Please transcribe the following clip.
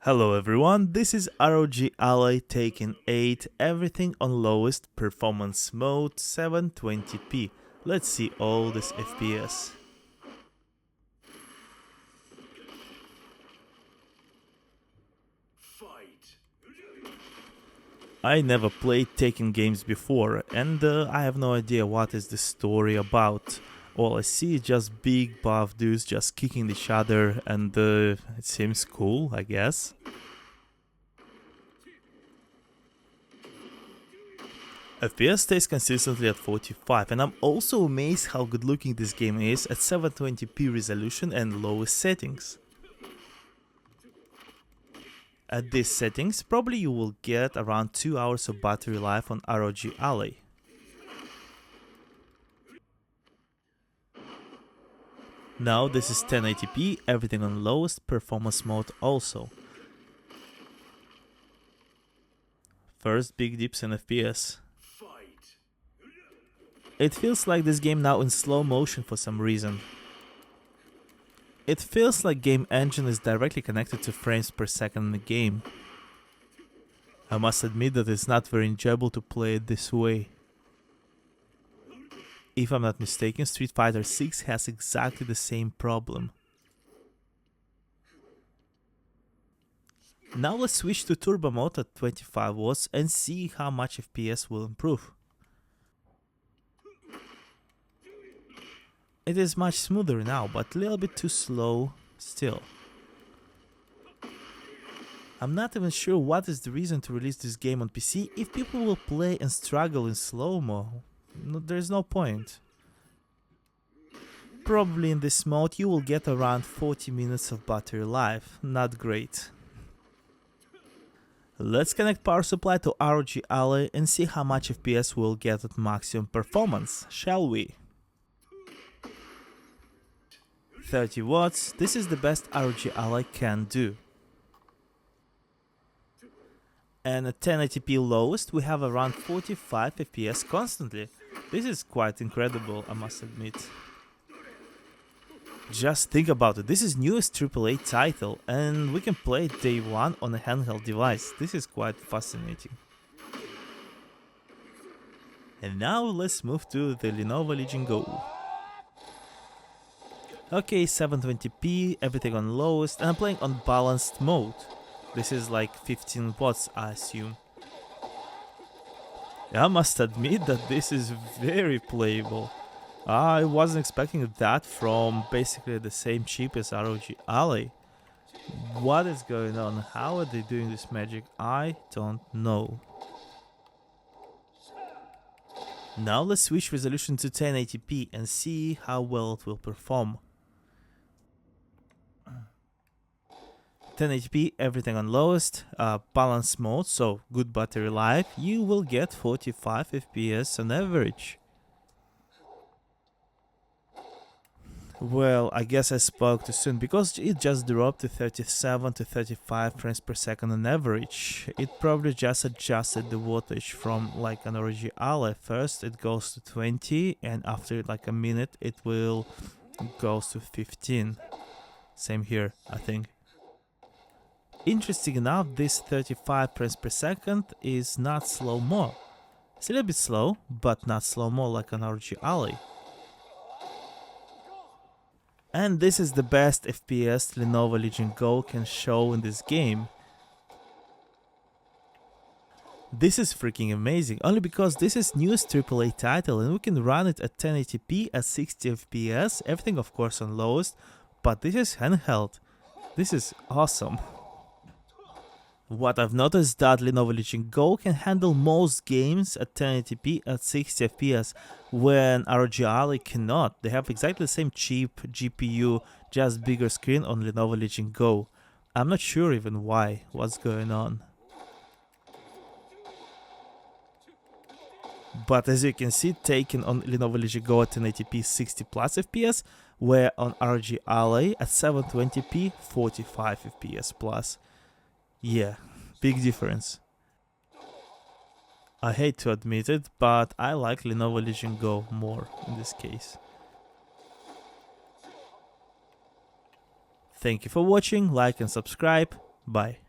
Hello everyone, this is Rog Ally Tekken 8, everything on lowest performance mode 720p. Let's see all this FPS. I never played Tekken games before and I have no idea what is the story about. All I see is just big buff dudes just kicking each other and it seems cool, I guess. FPS stays consistently at 45, and I'm also amazed how good looking this game is at 720p resolution and lowest settings. At these settings, probably you will get around 2 hours of battery life on Rog Ally. Now this is 1080p, everything on lowest performance mode also. First big dips in FPS. It feels like this game now in slow motion for some reason. It feels like game engine is directly connected to frames per second in the game. I must admit that it's not very enjoyable to play it this way. If I'm not mistaken, Street Fighter 6 has exactly the same problem. Now let's switch to turbo mode at 25 watts and see how much FPS will improve. It is much smoother now, but a little bit too slow still. I'm not even sure what is the reason to release this game on PC if people will play and struggle in slow-mo. There's no point. Probably in this mode you will get around 40 minutes of battery life, not great. Let's connect power supply to Rog Ally and see how much FPS we'll get at maximum performance, shall we? 30 watts, this is the best Rog Ally can do. And at 1080p lowest we have around 45 FPS constantly. This is quite incredible, I must admit. Just think about it, this is newest AAA title and we can play it day one on a handheld device. This is quite fascinating. And now let's move to the Lenovo Legion Go. Okay, 720p, everything on lowest, and I'm playing on balanced mode. This is like 15 watts, I assume. I must admit that this is very playable. I wasn't expecting that from basically the same chip as ROG Ally. What is going on? How are they doing this magic? I don't know. Now let's switch resolution to 1080p and see how well it will perform. 1080p, everything on lowest, balance mode, so good battery life, you will get 45 FPS on average. Well, I guess I spoke too soon because it just dropped to 37 to 35 frames per second on average. It probably just adjusted the wattage from like an ROG Ally. First it goes to 20 and after like a minute it will goes to 15. Same here, I think. Interesting enough, this 35 frames per second is not slow-mo. It's a little bit slow, but not slow-mo like an ROG Ally. And this is the best FPS Lenovo Legion Go can show in this game. This is freaking amazing, only because this is newest AAA title and we can run it at 1080p at 60 FPS, everything of course on lowest, but this is handheld. This is awesome. What I've noticed that Lenovo Legion Go can handle most games at 1080p at 60 FPS, when ROG Ally cannot. They have exactly the same chip, GPU, just bigger screen on Lenovo Legion Go. I'm not sure even why, what's going on. But as you can see, Tekken on Lenovo Legion Go at 1080p 60 plus FPS, where on ROG Ally at 720p 45 FPS plus. Yeah, big difference. I hate to admit it, but I like Lenovo Legion Go more in this case. Thank you for watching, like and subscribe, bye.